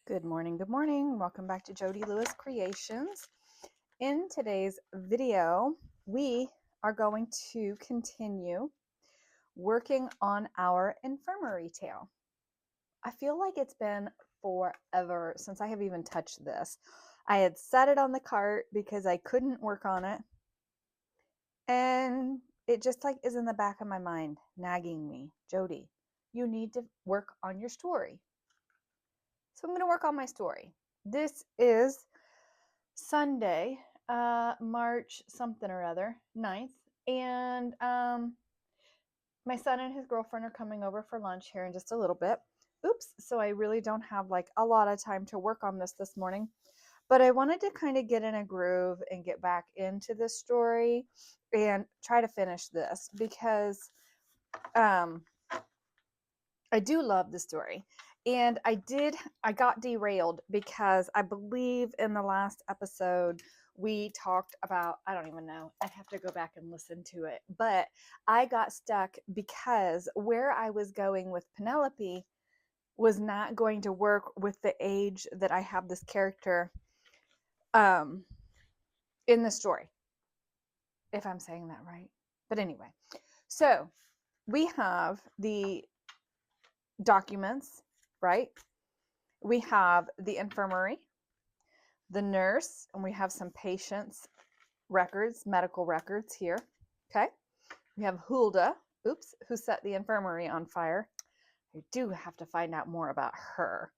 Good morning, good morning. Welcome back to Jody Lewis Creations. In today's video, we are going to continue working on our infirmary tale. I feel like it's been forever since I have even touched this. I had set it on the cart because I couldn't work on it, and it just like is in the back of my mind, nagging me. Jody, you need to work on your story. So I'm going to work on my story. This is Sunday, March something or other, 9th. And my son and his girlfriend are coming over for lunch here in just a little bit. Oops, so I really don't have like a lot of time to work on this morning. But I wanted to kind of get in a groove and get back into this story and try to finish this because I do love the story. And I got derailed because I believe in the last episode we talked about, I don't even know, I'd have to go back and listen to it, but I got stuck because where I was going with Penelope was not going to work with the age that I have this character in the story, if I'm saying that right. But anyway, so we have the documents, right? We have the infirmary, the nurse, and we have some patients' records, medical records here. Okay. We have Hulda, who set the infirmary on fire. I do have to find out more about her.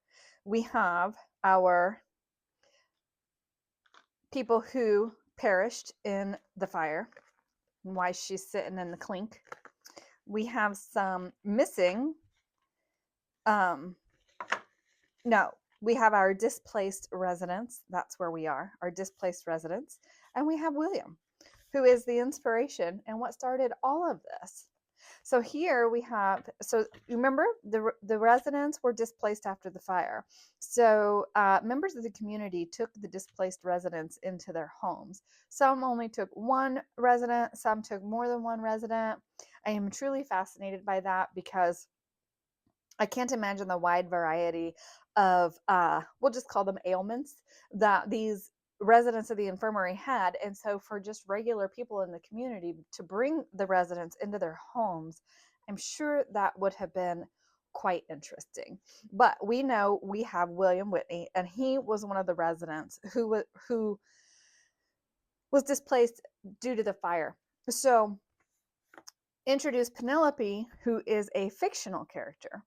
We have our people who perished in the fire and why she's sitting in the clink. We have some missing, we have our displaced residents. That's where we are, our displaced residents. And we have William, who is the inspiration and what started all of this. So here we have, so you remember the residents were displaced after the fire. So members of the community took the displaced residents into their homes. Some only took one resident, some took more than one resident. I am truly fascinated by that because I can't imagine the wide variety of, we'll just call them ailments that these residents of the infirmary had. And so for just regular people in the community to bring the residents into their homes, I'm sure that would have been quite interesting. But we know we have William Whitney, and he was one of the residents who was displaced due to the fire. So introduce Penelope, who is a fictional character.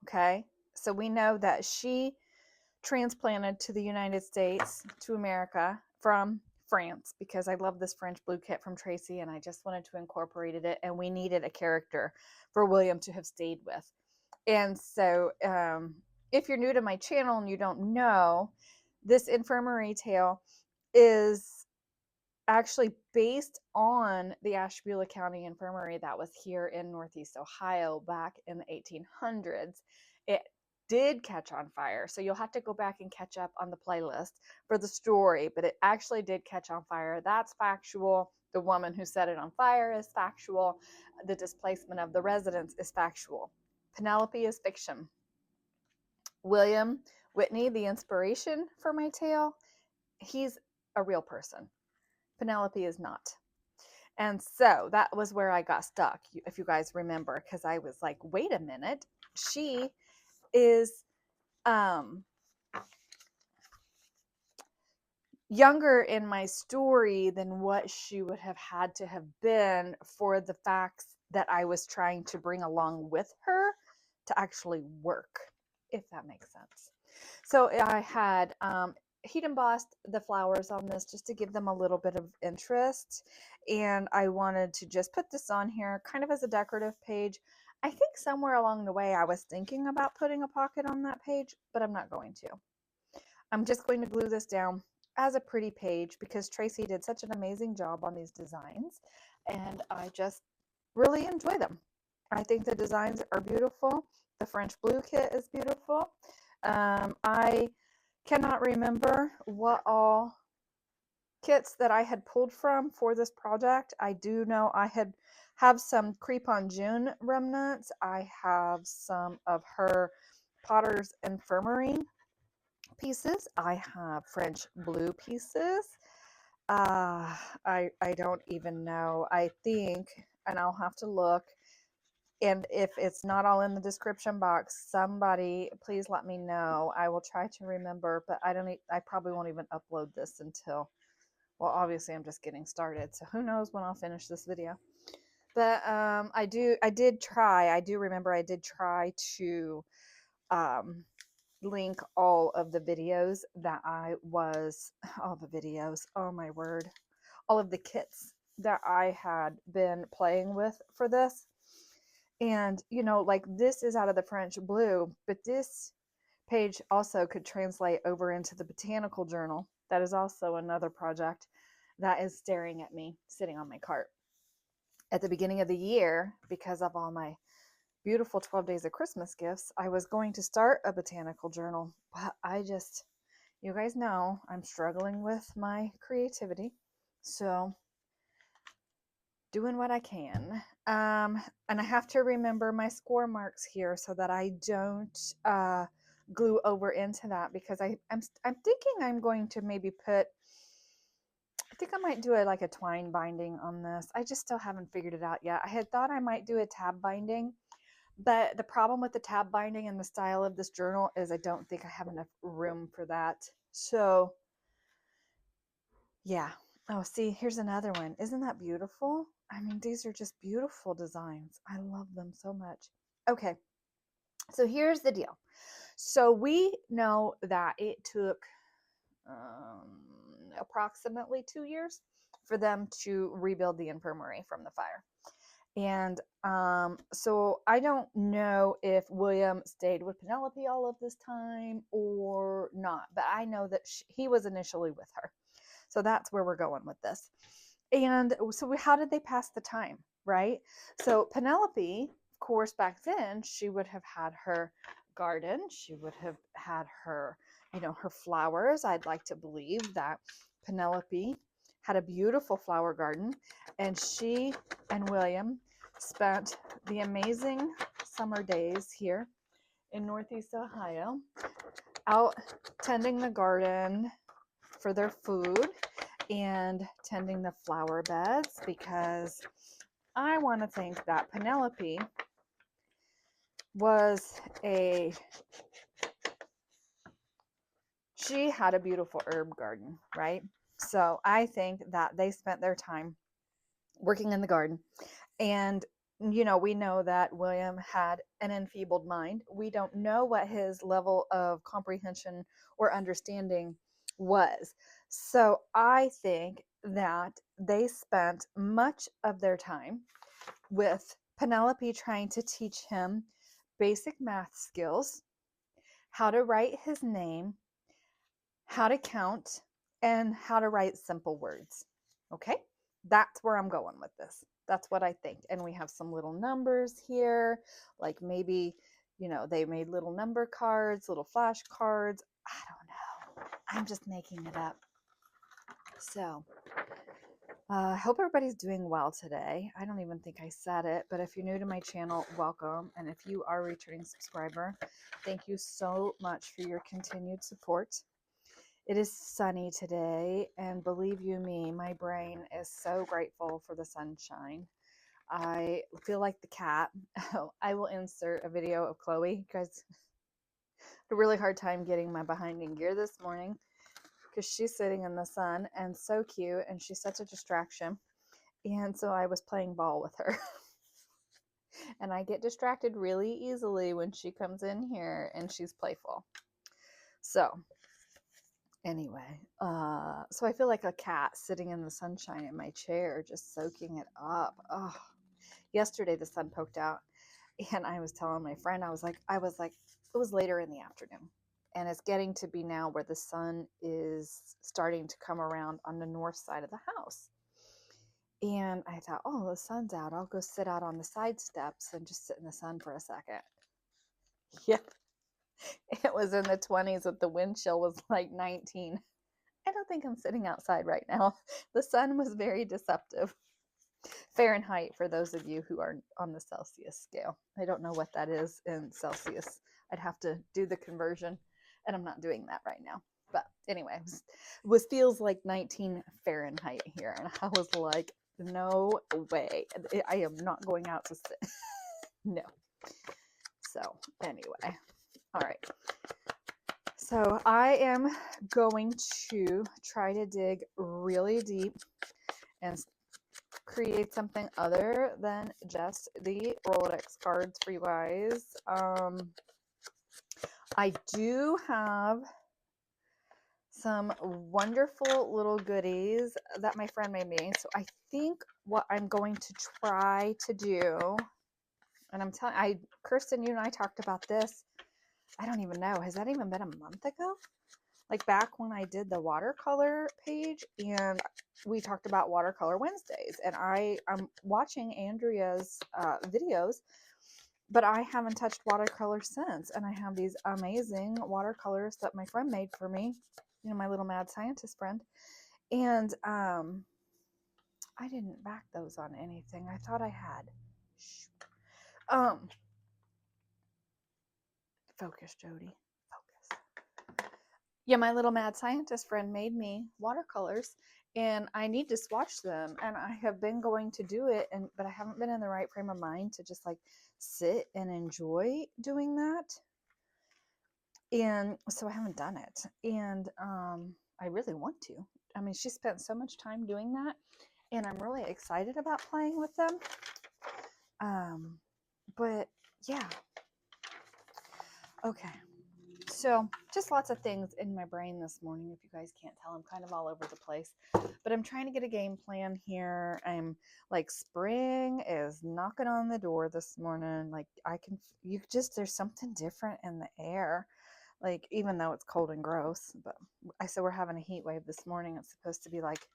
Okay, so we know that she transplanted to the United States, to America, from France, because I love this French blue kit from Tracie, and I just wanted to incorporate it, and we needed a character for William to have stayed with. And so if you're new to my channel and you don't know, this infirmary tale is actually based on the Ashtabula County Infirmary that was here in Northeast Ohio back in the 1800s. It did catch on fire, so you'll have to go back and catch up on the playlist for the story, but it actually did catch on fire. That's factual. The woman who set it on fire is factual. The displacement of the residents is factual. Penelope is fiction. William Whitney, the inspiration for my tale, he's a real person. Penelope is not. And so that was where I got stuck, if you guys remember, because I was like, wait a minute, she is younger in my story than what she would have had to have been for the facts that I was trying to bring along with her to actually work, if that makes sense. So I had heat embossed the flowers on this just to give them a little bit of interest. And I wanted to just put this on here kind of as a decorative page. I think somewhere along the way I was thinking about putting a pocket on that page, but I'm not going to. I'm just going to glue this down as a pretty page because Tracie did such an amazing job on these designs, and I just really enjoy them. I think the designs are beautiful. The French blue kit is beautiful. I cannot remember what all kits that I had pulled from for this project. I do know I have some Creep on June remnants. I have some of her Potter's Infirmary pieces. I have French blue pieces. I don't even know. I think, and I'll have to look. And if it's not all in the description box, somebody please let me know. I will try to remember, but I probably won't even upload this until, well, obviously I'm just getting started. So who knows when I'll finish this video. But I do remember I did try to link all of the videos that all the videos, oh my word, all of the kits that I had been playing with for this. And, you know, like this is out of the French blue, but this page also could translate over into the botanical journal. That is also another project that is staring at me sitting on my cart. At the beginning of the year, because of all my beautiful 12 days of Christmas gifts, I was going to start a botanical journal, but you guys know I'm struggling with my creativity. So doing what I can. And I have to remember my score marks here so that I don't glue over into that, because I'm thinking I'm going to maybe I think I might do like a twine binding on this. I just still haven't figured it out yet. I had thought I might do a tab binding, but the problem with the tab binding and the style of this journal is I don't think I have enough room for that. So yeah. Oh, see, here's another one. Isn't that beautiful? I mean, these are just beautiful designs. I love them so much. Okay, so here's the deal. So we know that it took approximately 2 years for them to rebuild the infirmary from the fire. And so I don't know if William stayed with Penelope all of this time or not, but I know that he was initially with her. So that's where we're going with this. And so how did they pass the time, right? So Penelope, of course, back then, she would have had her garden. She would have had her, her flowers. I'd like to believe that Penelope had a beautiful flower garden, and she and William spent the amazing summer days here in Northeast Ohio out tending the garden for their food and tending the flower beds, because I want to think that Penelope she had a beautiful herb garden, right? So I think that they spent their time working in the garden. And we know that William had an enfeebled mind. We don't know what his level of comprehension or understanding was. So I think that they spent much of their time with Penelope trying to teach him basic math skills, how to write his name, how to count, and how to write simple words. Okay? That's where I'm going with this. That's what I think. And we have some little numbers here, like maybe, they made little number cards, little flash cards. I don't know. I'm just making it up. So I hope everybody's doing well today. I don't even think I said it, but if you're new to my channel, welcome. And if you are a returning subscriber, thank you so much for your continued support. It is sunny today, and believe you me, my brain is so grateful for the sunshine. I feel like the cat. I will insert a video of Chloe. You guys had a really hard time getting my behind in gear this morning because she's sitting in the sun and so cute, and she's such a distraction. And so I was playing ball with her. And I get distracted really easily when she comes in here and she's playful. So anyway, so I feel like a cat sitting in the sunshine in my chair, just soaking it up. Oh, yesterday the sun poked out, and I was telling my friend, I was like, it was later in the afternoon, and it's getting to be now where the sun is starting to come around on the north side of the house. And I thought, oh, the sun's out. I'll go sit out on the side steps and just sit in the sun for a second. Yep. It was in the 20s, but the wind chill was like 19. I don't think I'm sitting outside right now. The sun was very deceptive. Fahrenheit, for those of you who are on the Celsius scale. I don't know what that is in Celsius. I'd have to do the conversion. And I'm not doing that right now. But anyway, it feels like 19 Fahrenheit here. And I was like, no way. I am not going out to sit. No. So anyway, all right. So I am going to try to dig really deep and create something other than just the Rolodex cards for you guys. I do have some wonderful little goodies that my friend made me. So I think what I'm going to try to do, and I'm telling, Kirsten, you and I talked about this. I don't even know. Has that even been a month ago? Like back when I did the watercolor page, and we talked about watercolor Wednesdays, and I'm watching Andrea's videos, but I haven't touched watercolor since. And I have these amazing watercolors that my friend made for me, you know, my little mad scientist friend. And I didn't back those on anything. I thought I had. Focus, Jody. Focus. Yeah, my little mad scientist friend made me watercolors, and I need to swatch them. And I have been going to do it, but I haven't been in the right frame of mind to just like sit and enjoy doing that. And so I haven't done it. And I really want to. I mean, she spent so much time doing that, and I'm really excited about playing with them. But yeah. Okay. So just lots of things in my brain this morning. If you guys can't tell, I'm kind of all over the place, but I'm trying to get a game plan here. I'm like, spring is knocking on the door this morning. Like there's something different in the air. Like, even though it's cold and gross, but I said we're having a heat wave this morning. It's supposed to be like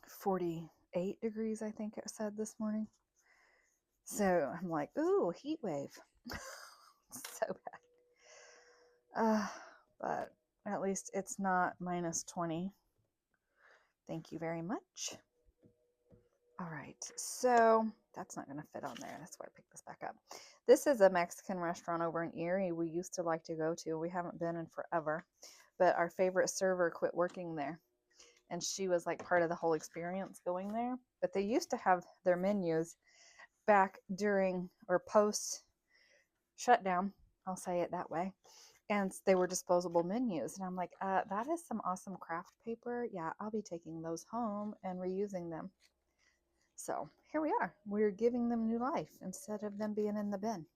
48 degrees, I think it said this morning. So I'm like, ooh, heat wave. So bad. But at least it's not minus 20. Thank you very much. All right, so that's not going to fit on there. That's why I picked this back up. This is a Mexican restaurant over in Erie we used to like to go to. We haven't been in forever, but our favorite server quit working there, and she was like part of the whole experience going there. But they used to have their menus back during or post shutdown, I'll say it that way, and they were disposable menus. And I'm like, that is some awesome craft paper. Yeah, I'll be taking those home and reusing them. So here we are. We're giving them new life instead of them being in the bin.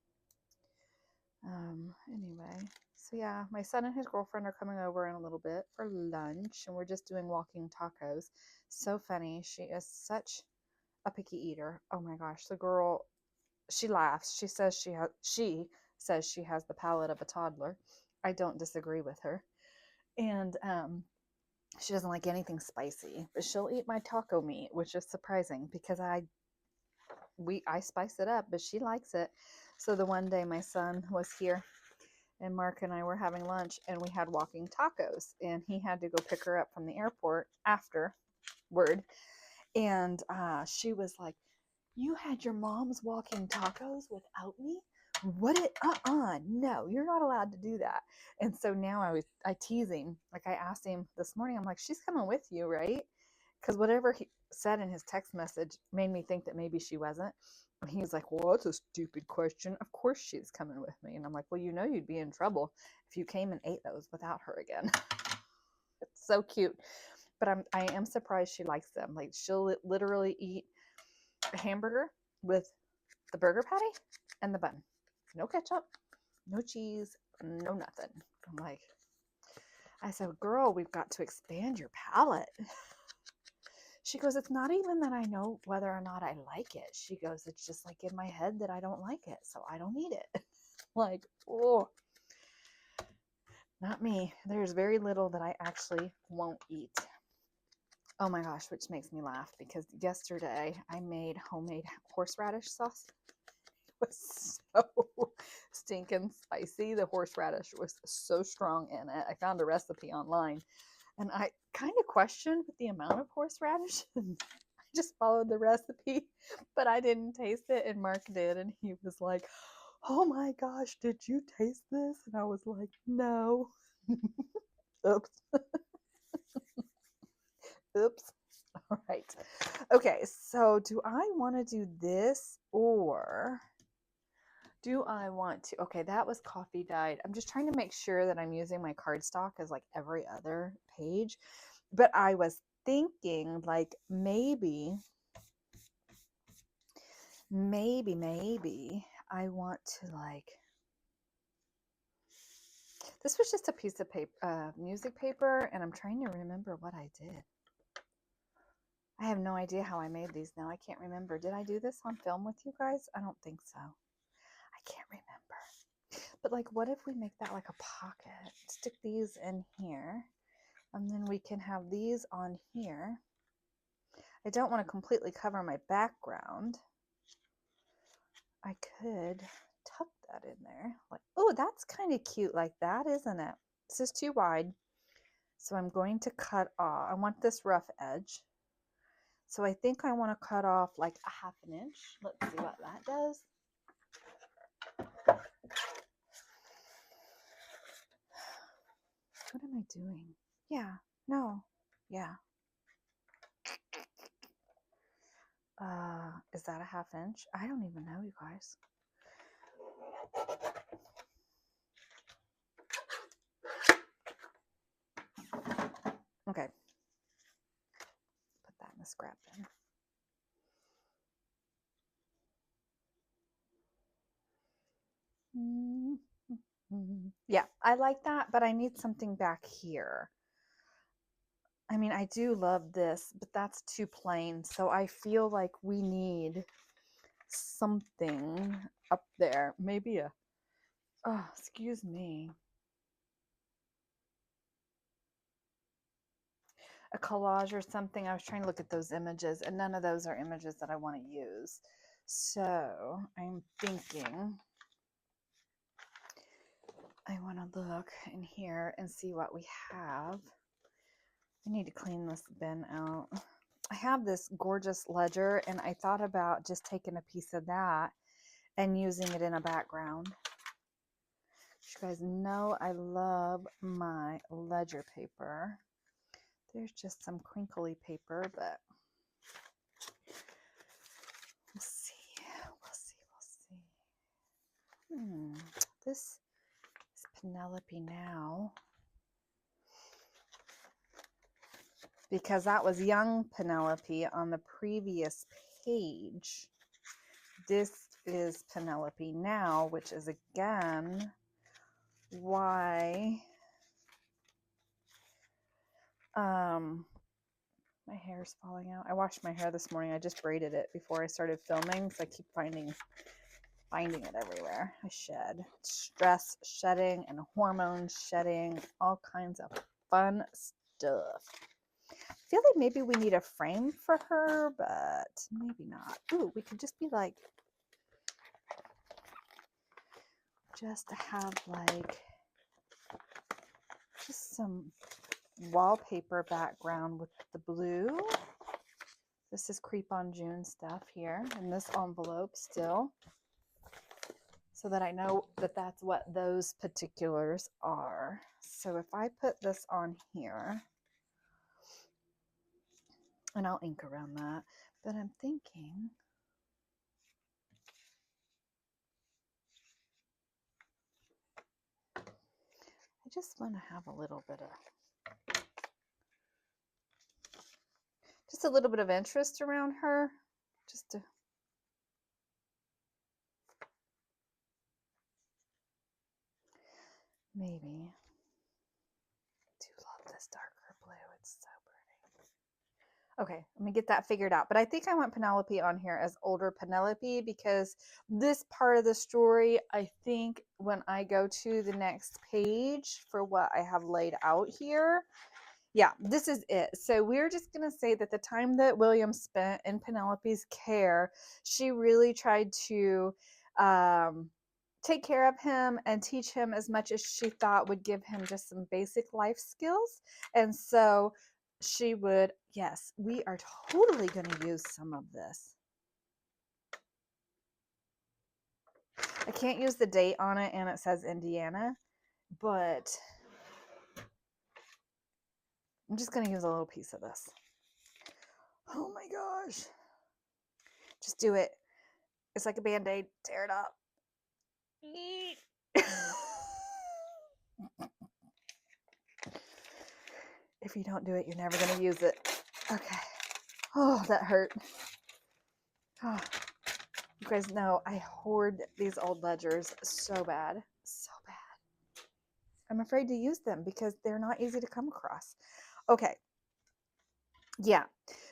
Anyway, so yeah, my son and his girlfriend are coming over in a little bit for lunch, and we're just doing walking tacos. So funny. She is such a picky eater. Oh my gosh, the girl, she laughs. She says she has the palate of a toddler. I don't disagree with her. And she doesn't like anything spicy, but she'll eat my taco meat, which is surprising because I spice it up, but she likes it. So the one day my son was here and Mark and I were having lunch, and we had walking tacos, and he had to go pick her up from the airport afterward. And she was like, "You had your mom's walking tacos without me? No, you're not allowed to do that." And so now I tease him. Like, I asked him this morning, I'm like, "She's coming with you, right?" Because whatever he said in his text message made me think that maybe she wasn't. And he was like, "Well, that's a stupid question. Of course she's coming with me." And I'm like, "Well, you know you'd be in trouble if you came and ate those without her again." It's so cute. But I am surprised she likes them. Like, she'll literally eat a hamburger with the burger patty and the bun. No ketchup, no cheese, no nothing. I'm like, I said, "Girl, we've got to expand your palate." She goes, "It's not even that I know whether or not I like it." She goes, "It's just like in my head that I don't like it, so I don't eat it." Like, oh, not me. There's very little that I actually won't eat. Oh my gosh, which makes me laugh because yesterday I made homemade horseradish sauce. It was so stinking spicy. The horseradish was so strong in it. I found a recipe online, and I kind of questioned the amount of horseradish. I just followed the recipe, but I didn't taste it, and Mark did, and he was like, oh my gosh, did you taste this? And I was like, no. Oops. Oops. All right. Okay, so do I want to do this, or do I want to? Okay, that was coffee dyed. I'm just trying to make sure that I'm using my cardstock as like every other page. But I was thinking like maybe I want to like, this was just a piece of paper, music paper, and I'm trying to remember what I did. I have no idea how I made these now. I can't remember. Did I do this on film with you guys? I don't think so. I can't remember. But like, what if we make that like a pocket? Stick these in here, and then we can have these on here. I don't want to completely cover my background. I could tuck that in there. Like, oh, that's kind of cute like that, isn't it? This is too wide. So I'm going to cut off. I want this rough edge. So I think I want to cut off like a 1/2 inch. Let's see what that does. What am I doing? Yeah, no, yeah. Is that a 1/2 inch? I don't even know, you guys. Okay. Put that in the scrap bin. Yeah, I like that, but I need something back here. I mean, I do love this, but that's too plain. So I feel like we need something up there. Maybe a, oh, excuse me, a collage or something. I was trying to look at those images, and none of those are images that I want to use. So I'm thinking I want to look in here and see what we have. I need to clean this bin out. I have this gorgeous ledger, and I thought about just taking a piece of that and using it in a background. You guys know I love my ledger paper. There's just some crinkly paper, but we'll see. This is Penelope now, because that was young Penelope on the previous page. This is Penelope now, which is again why my hair is falling out. I washed my hair this morning. I just braided it before I started filming, so I keep finding it everywhere. I shed. Stress shedding and hormone shedding, all kinds of fun stuff. I feel like maybe we need a frame for her, but maybe not. Ooh, we could just be like, just have like just some wallpaper background with the blue. This is Creep on June stuff here in this envelope still, so that I know that that's what those particulars are. So if I put this on here, and I'll ink around that, but I'm thinking I just want to have a little bit of interest around her, just to maybe. I do love this darker blue. It's so pretty. Okay, let me get that figured out. But I think I want Penelope on here as older Penelope, because this part of the story, I think when I go to the next page for what I have laid out here, yeah, this is it. So we're just going to say that the time that William spent in Penelope's care, she really tried to take care of him and teach him as much as she thought would give him just some basic life skills. And so she would, yes, we are totally going to use some of this. I can't use the date on it, and it says Indiana, but I'm just going to use a little piece of this. Oh my gosh. Just do it. It's like a Band-Aid. Tear it up. If you don't do it, you're never going to use it. Okay. Oh, that hurt. Oh. You guys know I hoard these old ledgers so bad. So bad. I'm afraid to use them because they're not easy to come across. Okay. Yeah.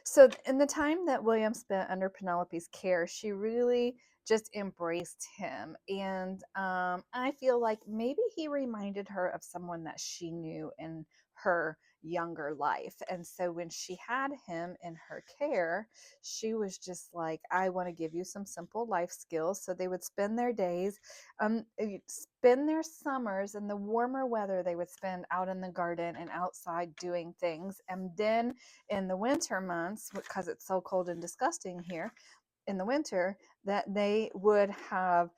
So in the time that William spent under Penelope's care, she really just embraced him. And I feel like maybe he reminded her of someone that she knew in her younger life. And so when she had him in her care, she was just like, I want to give you some simple life skills. So they would spend their days, spend their summers in the warmer weather, they would spend out in the garden and outside doing things. And then in the winter months, because it's so cold and disgusting here in the winter, that they would have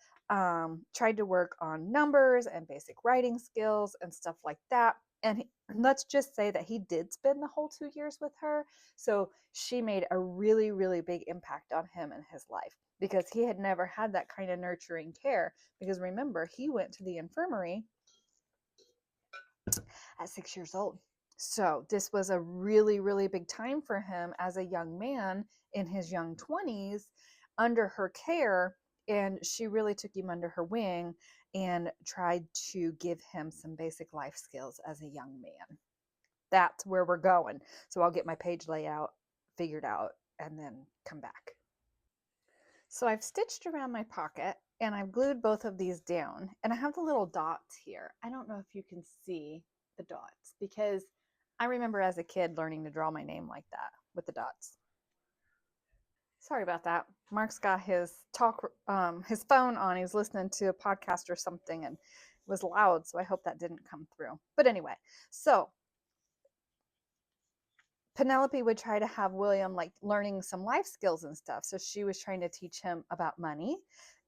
tried to work on numbers and basic writing skills and stuff like that. And let's just say that he did spend the whole 2 years with her. So she made a really, really big impact on him in his life because he had never had that kind of nurturing care. Because remember, he went to the infirmary at 6 years old. So this was a really, really big time for him as a young man in his young 20s under her care. And she really took him under her wing and tried to give him some basic life skills as a young man. That's where we're going. So I'll get my page layout figured out and then come back. So I've stitched around my pocket and I've glued both of these down, and I have the little dots here. I don't know if you can see the dots because I remember as a kid learning to draw my name like that with the dots. Sorry about that. Mark's got his his phone on. He's listening to a podcast or something and it was loud, so I hope that didn't come through. But anyway, so Penelope would try to have William like learning some life skills and stuff. So she was trying to teach him about money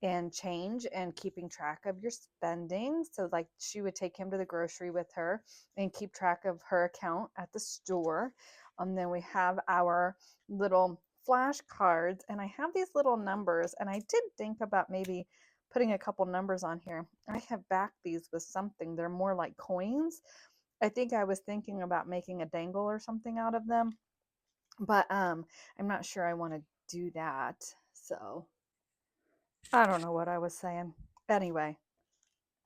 and change and keeping track of your spending. So like she would take him to the grocery with her and keep track of her account at the store. And then we have our little flashcards, and I have these little numbers, and I did think about maybe putting a couple numbers on here. I have backed these with something. They're more like coins. I think I was thinking about making a dangle or something out of them, but I'm not sure I want to do that. So I don't know what I was saying. Anyway,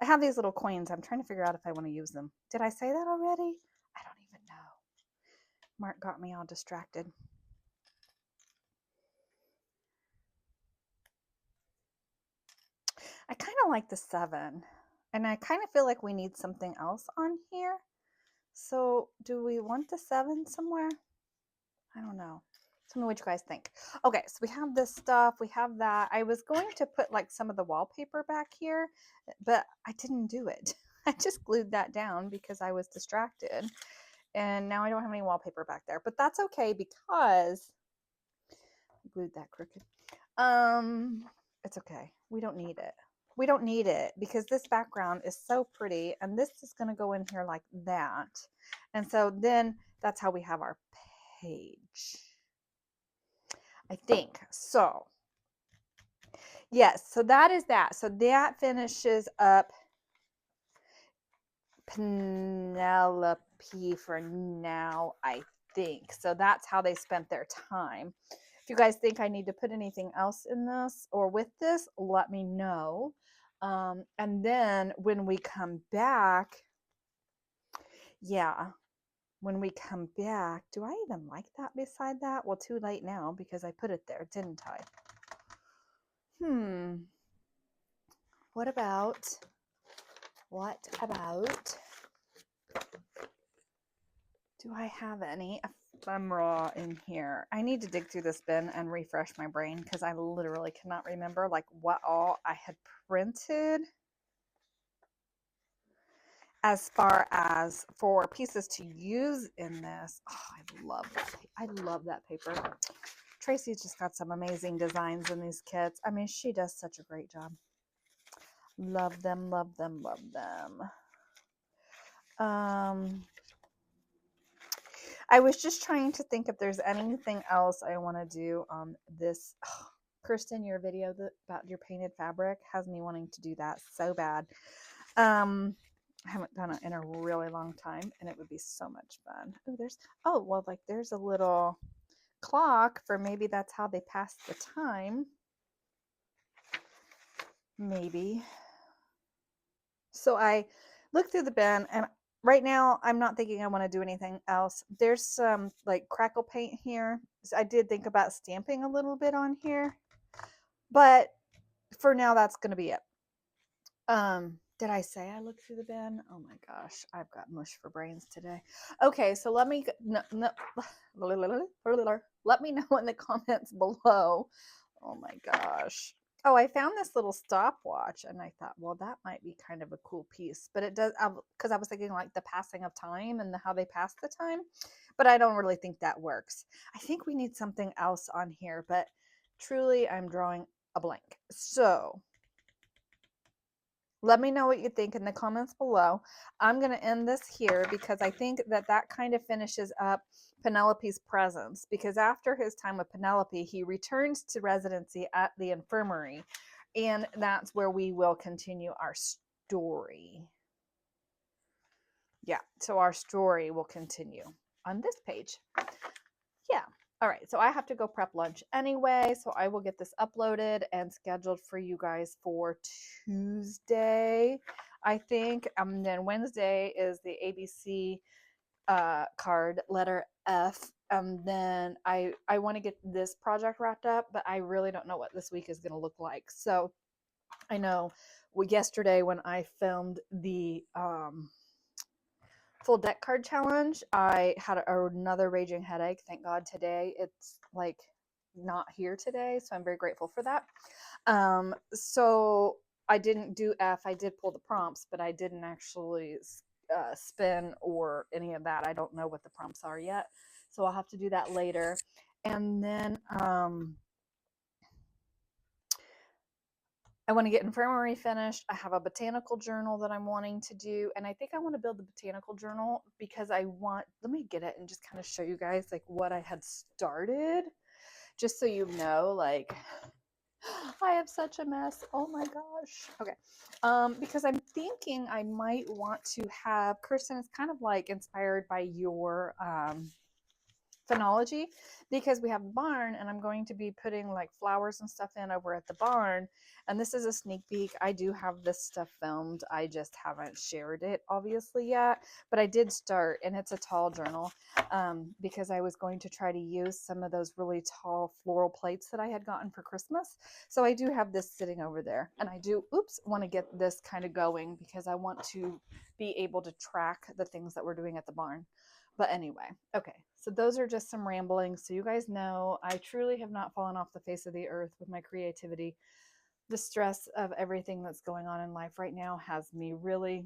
I have these little coins. I'm trying to figure out if I want to use them. Did I say that already? I don't even know. Mark got me all distracted. I kind of like the 7, and I kind of feel like we need something else on here. So do we want the 7 somewhere? I don't know. Tell me what you guys think. Okay, so we have this stuff. We have that. I was going to put like some of the wallpaper back here, but I didn't do it. I just glued that down because I was distracted. And now I don't have any wallpaper back there. But that's okay because I glued that crooked. It's okay. We don't need it. We don't need it because this background is so pretty, and this is going to go in here like that. And so then that's how we have our page, I think. So yes, so that is that. So that finishes up Penelope for now, I think. So that's how they spent their time. If you guys think I need to put anything else in this or with this, let me know. And then when we come back, yeah, when we come back, do I even like that beside that? Well, too late now because I put it there, didn't I? What about, do I have any ephemera in here? I need to dig through this bin and refresh my brain because I literally cannot remember like what all I had printed as far as for pieces to use in this. Oh, I love that. I love that paper. Tracie's just got some amazing designs in these kits. I mean, she does such a great job. Love them, love them, love them. I was just trying to think if there's anything else I want to do on this. Oh, Kirsten, your video about your painted fabric has me wanting to do that so bad. I haven't done it in a really long time, and it would be so much fun. Well, like there's a little clock for maybe that's how they pass the time. Maybe. So I looked through the bin, and right now I'm not thinking I want to do anything else. There's some like crackle paint here. So I did think about stamping a little bit on here, but for now that's going to be it. Did I say I looked through the bin? Oh my gosh, I've got mush for brains today. Okay, so let me let me know in the comments below. Oh my gosh. Oh, I found this little stopwatch, and I thought, well, that might be kind of a cool piece. But it does, because I was thinking like the passing of time and how they pass the time, but I don't really think that works. I think we need something else on here, but truly I'm drawing a blank. So let me know what you think in the comments below. I'm going to end this here because I think that kind of finishes up Penelope's presence, because after his time with Penelope, he returns to residency at the infirmary, and that's where we will continue our story. Yeah, so our story will continue on this page. Yeah. All right, so I have to go prep lunch anyway, so I will get this uploaded and scheduled for you guys for Tuesday, I think. Then Wednesday is the ABC card, letter F. Then I want to get this project wrapped up, but I really don't know what this week is going to look like. So I know yesterday when I filmed the full deck card challenge, I had another raging headache. Thank God today it's like not here today, so I'm very grateful for that. So I didn't do F. I did pull the prompts, but I didn't actually spin or any of that. I don't know what the prompts are yet, so I'll have to do that later. And then I want to get infirmary finished. I have a botanical journal that I'm wanting to do. And I think I want to build the botanical journal because let me get it and just kind of show you guys like what I had started, just so you know, like I have such a mess. Oh my gosh. Okay. Because I'm thinking I might want to have, Kirsten, is kind of like inspired by your phenology, because we have a barn and I'm going to be putting like flowers and stuff in over at the barn. And this is a sneak peek. I do have this stuff filmed. I just haven't shared it obviously yet, but I did start, and it's a tall journal because I was going to try to use some of those really tall floral plates that I had gotten for Christmas. So I do have this sitting over there, and I do, want to get this kind of going because I want to be able to track the things that we're doing at the barn. But anyway, okay, so those are just some ramblings. So you guys know I truly have not fallen off the face of the earth with my creativity. The stress of everything that's going on in life right now has me really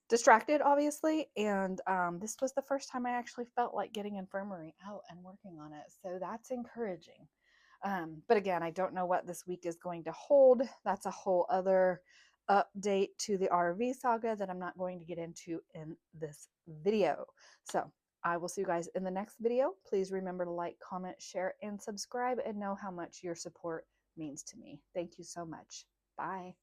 distracted, obviously. And this was the first time I actually felt like getting infirmary out and working on it. So that's encouraging. But again, I don't know what this week is going to hold. That's a whole other update to the RV saga that I'm not going to get into in this video. So I will see you guys in the next video. Please remember to like, comment, share, and subscribe, and know how much your support means to me. Thank you so much. Bye.